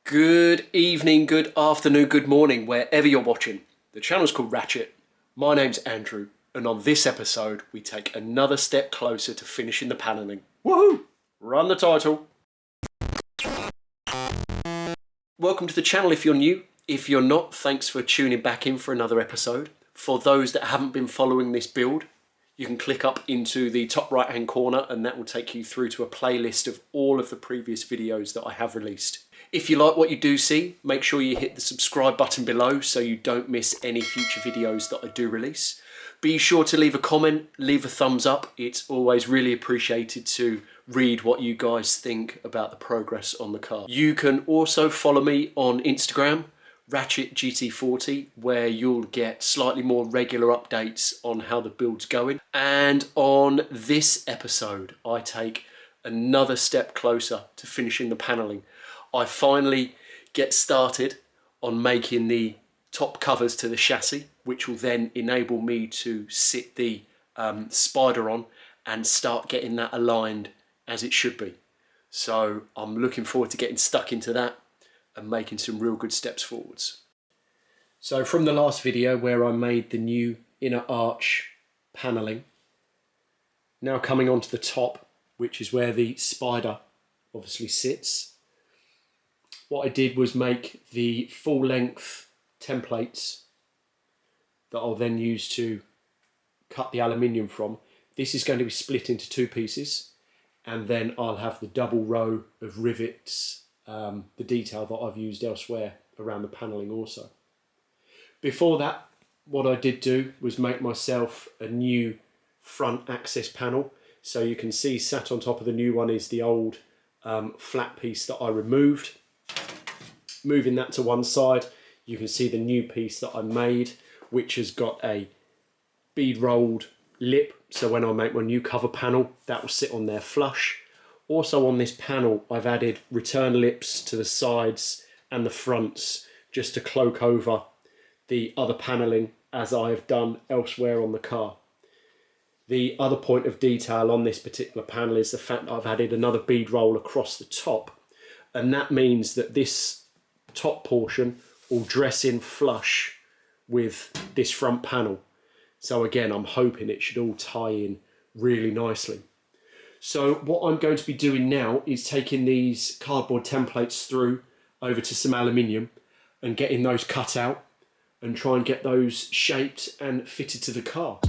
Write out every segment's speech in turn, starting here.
Good evening, good afternoon, good morning, wherever you're watching. The channel's called Ratchet. My name's Andrew, and on this episode, we take another step closer to finishing the panelling. Woohoo! Run the title. Welcome to the channel if you're new. If you're not, thanks for tuning back in for another episode. For those that haven't been following this build, you can click up into the top right hand corner and that will take you through to a playlist of all of the previous videos that I have released. If you like what you do see, make sure you hit the subscribe button below so you don't miss any future videos that I do release. Be sure to leave a comment, leave a thumbs up. It's always really appreciated to read what you guys think about the progress on the car. You can also follow me on Instagram, Ratchet GT40, where you'll get slightly more regular updates on how the build's going. And on this episode, I take another step closer to finishing the panelling. I finally get started on making the top covers to the chassis, which will then enable me to sit the spider on and start getting that aligned as it should be. So I'm looking forward to getting stuck into that and making some real good steps forwards. So from the last video where I made the new inner arch panelling, now coming onto the top, which is where the spider obviously sits. What I did was make the full length templates that I'll then use to cut the aluminium from. This is going to be split into two pieces, and then I'll have the double row of rivets, the detail that I've used elsewhere around the panelling also. Before that, what I did do was make myself a new front access panel. So you can see sat on top of the new one is the old flat piece that I removed. Moving that to one side, you can see the new piece that I made, which has got a bead rolled lip. So when I make my new cover panel, that will sit on there flush. Also on this panel, I've added return lips to the sides and the fronts just to cloak over the other panelling as I have done elsewhere on the car. The other point of detail on this particular panel is the fact that I've added another bead roll across the top, and that means that this top portion will dress in flush with this front panel. So again, I'm hoping it should all tie in really nicely. So what I'm going to be doing now is taking these cardboard templates through over to some aluminium and getting those cut out and try and get those shaped and fitted to the car.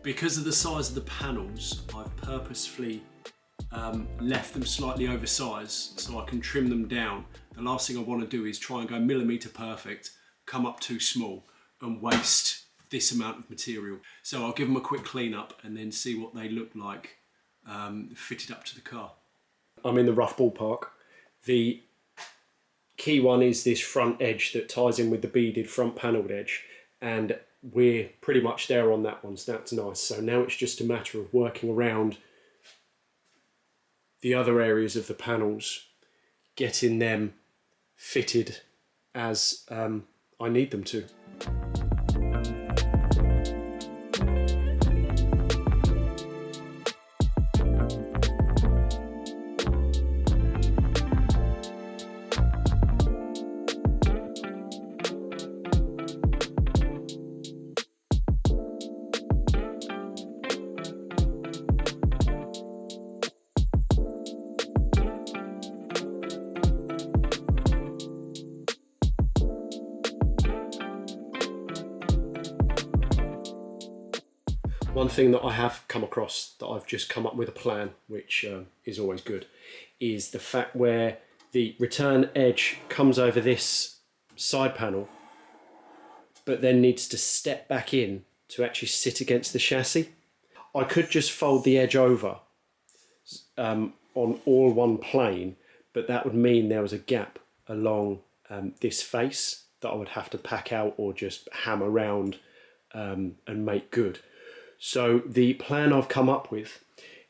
Because of the size of the panels, I've purposefully left them slightly oversized so I can trim them down. The last thing I want to do is try and go millimetre perfect, come up too small and waste this amount of material. So I'll give them a quick clean up and then see what they look like fitted up to the car. I'm in the rough ballpark. The key one is this front edge that ties in with the beaded front panelled edge, and we're pretty much there on that one, so that's nice. So now it's just a matter of working around the other areas of the panels, getting them fitted as I need them to. One thing that I have come across that I've just come up with a plan, which is always good, is the fact where the return edge comes over this side panel, but then needs to step back in to actually sit against the chassis. I could just fold the edge over on all one plane, but that would mean there was a gap along this face that I would have to pack out or just hammer around and make good. So the plan I've come up with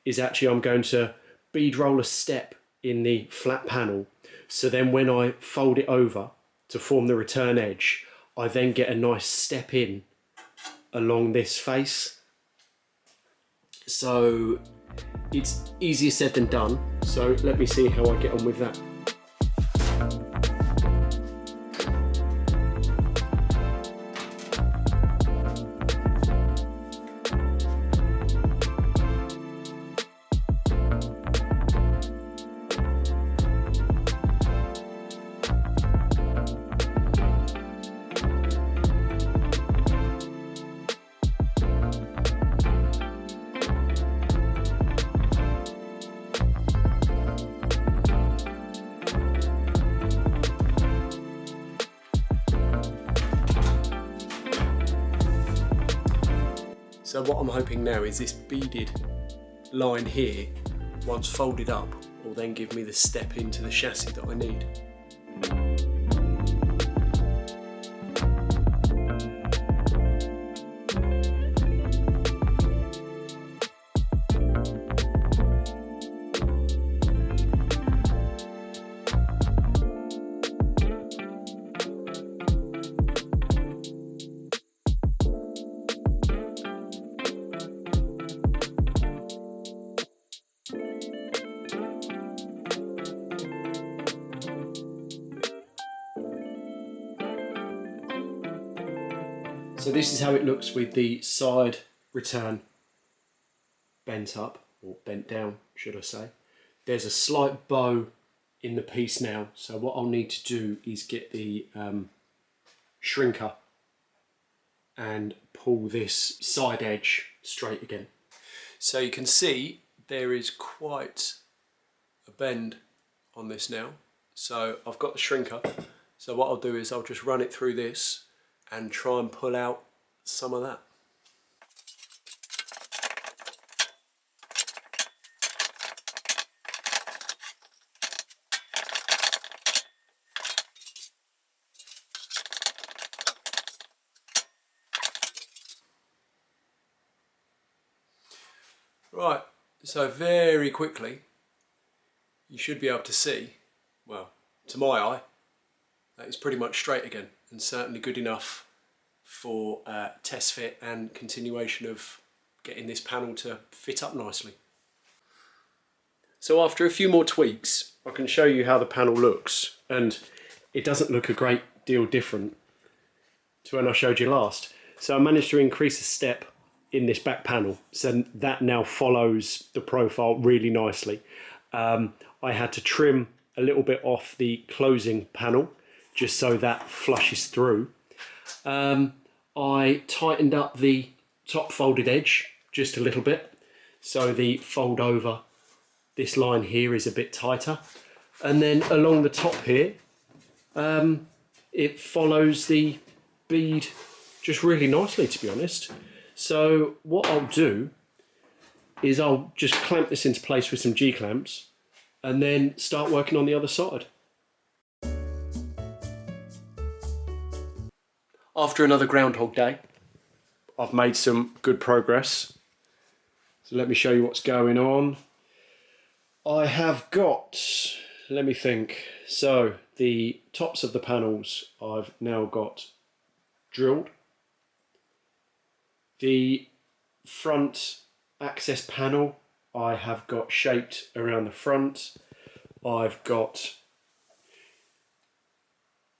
is actually I'm going to bead roll a step in the flat panel, so then when I fold it over to form the return edge, I then get a nice step in along this face. So it's easier said than done, so let me see how I get on with that. So what I'm hoping now is this beaded line here, once folded up, will then give me the step into the chassis that I need. So this is how it looks with the side return bent up, or bent down, should I say. There's a slight bow in the piece now, so what I'll need to do is get the shrinker and pull this side edge straight again. So you can see there is quite a bend on this now. So I've got the shrinker, so what I'll do is I'll just run it through this and try and pull out some of that. Right, so very quickly you should be able to see, well, to my eye, that is pretty much straight again, and certainly good enough for test fit and continuation of getting this panel to fit up nicely. So after a few more tweaks, I can show you how the panel looks, and it doesn't look a great deal different to when I showed you last. So I managed to increase a step in this back panel, so that now follows the profile really nicely. I had to trim a little bit off the closing panel just so that flushes through. I tightened up the top folded edge just a little bit, so the fold over this line here is a bit tighter, and then along the top here it follows the bead just really nicely, to be honest. So what I'll do is I'll just clamp this into place with some G-clamps and then start working on the other side. After another Groundhog Day, I've made some good progress. So let me show you what's going on. I have got, let me think, so the tops of the panels I've now got drilled. The front access panel I have got shaped around the front. I've got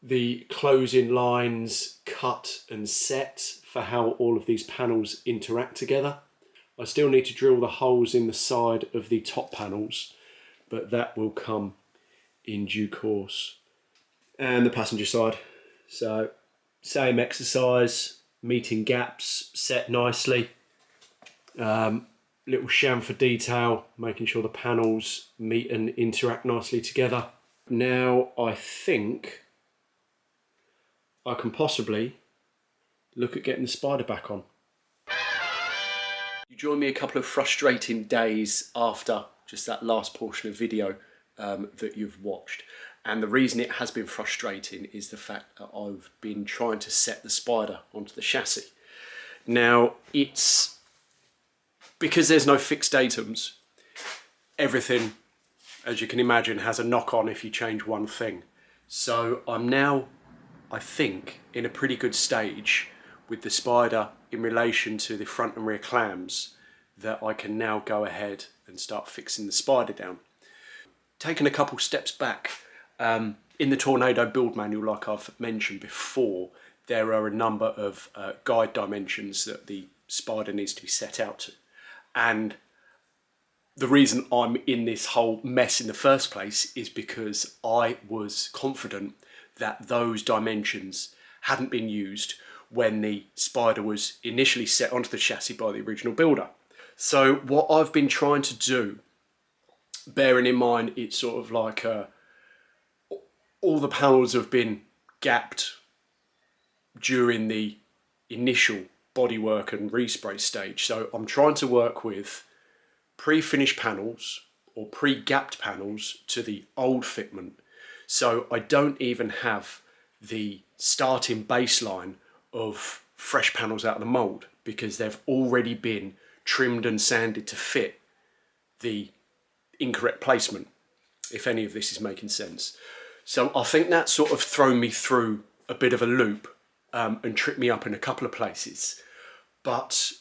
the closing lines cut and set for how all of these panels interact together. I still need to drill the holes in the side of the top panels, but that will come in due course. And the passenger side. So same exercise, meeting gaps, set nicely. Little chamfer detail, making sure the panels meet and interact nicely together. Now I think I can possibly look at getting the spider back on. You join me a couple of frustrating days after just that last portion of video that you've watched. And the reason it has been frustrating is the fact that I've been trying to set the spider onto the chassis. Now, it's because there's no fixed datums, everything, as you can imagine, has a knock-on if you change one thing. So I'm now, I think, in a pretty good stage with the spider in relation to the front and rear clams that I can now go ahead and start fixing the spider down. Taking a couple steps back, in the Tornado build manual, like I've mentioned before, there are a number of guide dimensions that the spider needs to be set out to. And the reason I'm in this whole mess in the first place is because I was confident that those dimensions hadn't been used when the spider was initially set onto the chassis by the original builder. So what I've been trying to do, bearing in mind it's sort of like all the panels have been gapped during the initial bodywork and respray stage. So I'm trying to work with pre-finished panels or pre-gapped panels to the old fitment. So I don't even have the starting baseline of fresh panels out of the mould because they've already been trimmed and sanded to fit the incorrect placement, if any of this is making sense. So I think that's sort of thrown me through a bit of a loop and tripped me up in a couple of places. But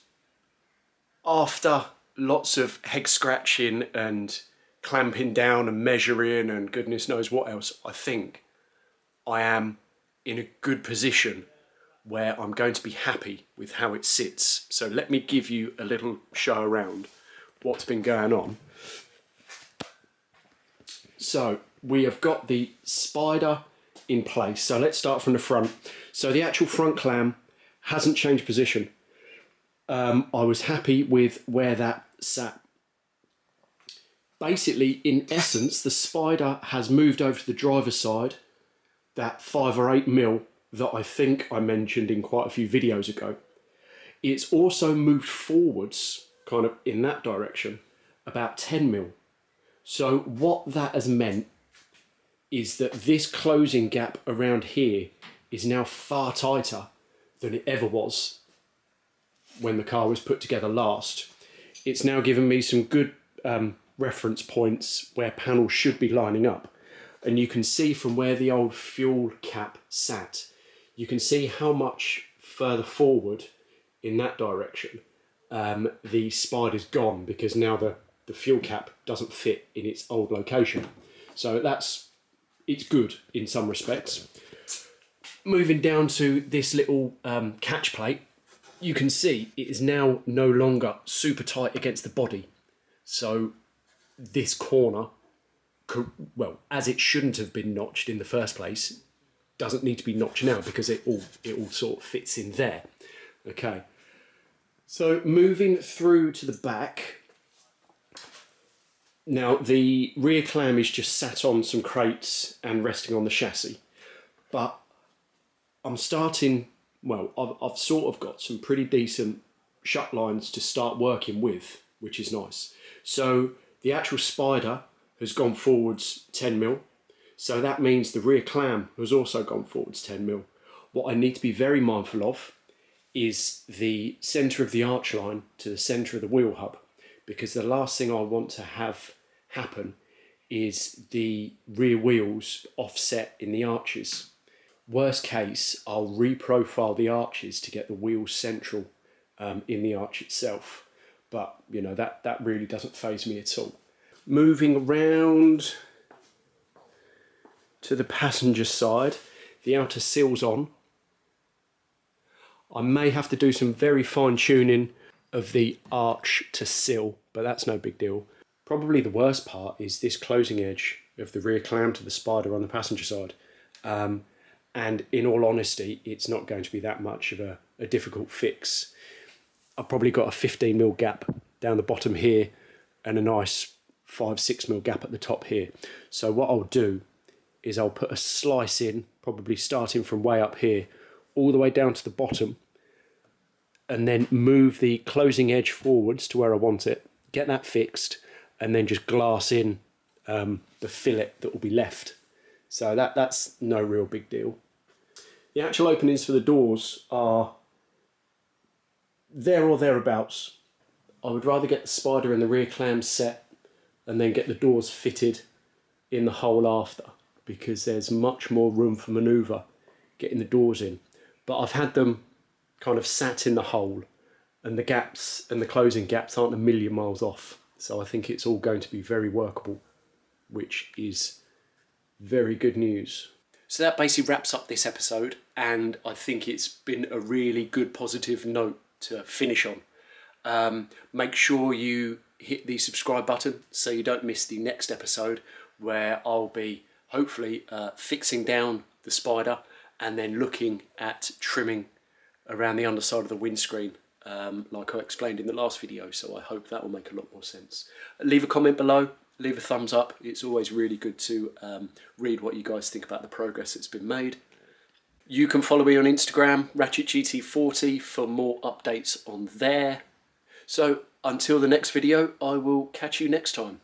after lots of head scratching and clamping down and measuring and goodness knows what else, I think I am in a good position where I'm going to be happy with how it sits. So let me give you a little show around what's been going on. So we have got the spider in place. So let's start from the front. So the actual front clam hasn't changed position. I was happy with where that sat. Basically, in essence, the spider has moved over to the driver's side, that 5 or 8 mil that I think I mentioned in quite a few videos ago. It's also moved forwards, kind of in that direction, about 10 mil. So what that has meant is that this closing gap around here is now far tighter than it ever was when the car was put together last. It's now given me some good reference points where panels should be lining up. And you can see from where the old fuel cap sat, you can see how much further forward in that direction the spider's gone, because now the fuel cap doesn't fit in its old location. So it's good in some respects. Moving down to this little catch plate, you can see it is now no longer super tight against the body. So this corner, well, as it shouldn't have been notched in the first place, doesn't need to be notched now because it all sort of fits in there. Okay, so moving through to the back. Now the rear clam is just sat on some crates and resting on the chassis, but I'm starting, well, I've sort of got some pretty decent shut lines to start working with, which is nice. So the actual spider has gone forwards 10 mil. So that means the rear clam has also gone forwards 10 mil. What I need to be very mindful of is the centre of the arch line to the centre of the wheel hub, because the last thing I want to have happen is the rear wheels offset in the arches. Worst case, I'll reprofile the arches to get the wheels central in the arch itself. But, you know, that really doesn't faze me at all. Moving around to the passenger side, the outer seal's on. I may have to do some very fine tuning of the arch to sill, but that's no big deal. Probably the worst part is this closing edge of the rear clam to the spider on the passenger side. And in all honesty, it's not going to be that much of a difficult fix. I've probably got a 15mm gap down the bottom here and a nice 5-6mm gap at the top here. So what I'll do is I'll put a slice in, probably starting from way up here, all the way down to the bottom, and then move the closing edge forwards to where I want it, get that fixed, and then just glass in the fillet that will be left. So that's no real big deal. The actual openings for the doors are there or thereabouts. I would rather get the spider and the rear clams set and then get the doors fitted in the hole after, because there's much more room for manoeuvre getting the doors in. But I've had them kind of sat in the hole, and the gaps and the closing gaps aren't a million miles off. So I think it's all going to be very workable, which is very good news. So that basically wraps up this episode, and I think it's been a really good positive note to finish on. Make sure you hit the subscribe button so you don't miss the next episode, where I'll be hopefully fixing down the spider and then looking at trimming around the underside of the windscreen, like I explained in the last video. So I hope that will make a lot more sense. Leave a comment below, leave a thumbs up. It's always really good to read what you guys think about the progress that's been made. You can follow me on Instagram, GT40, for more updates on there. So until the next video, I will catch you next time.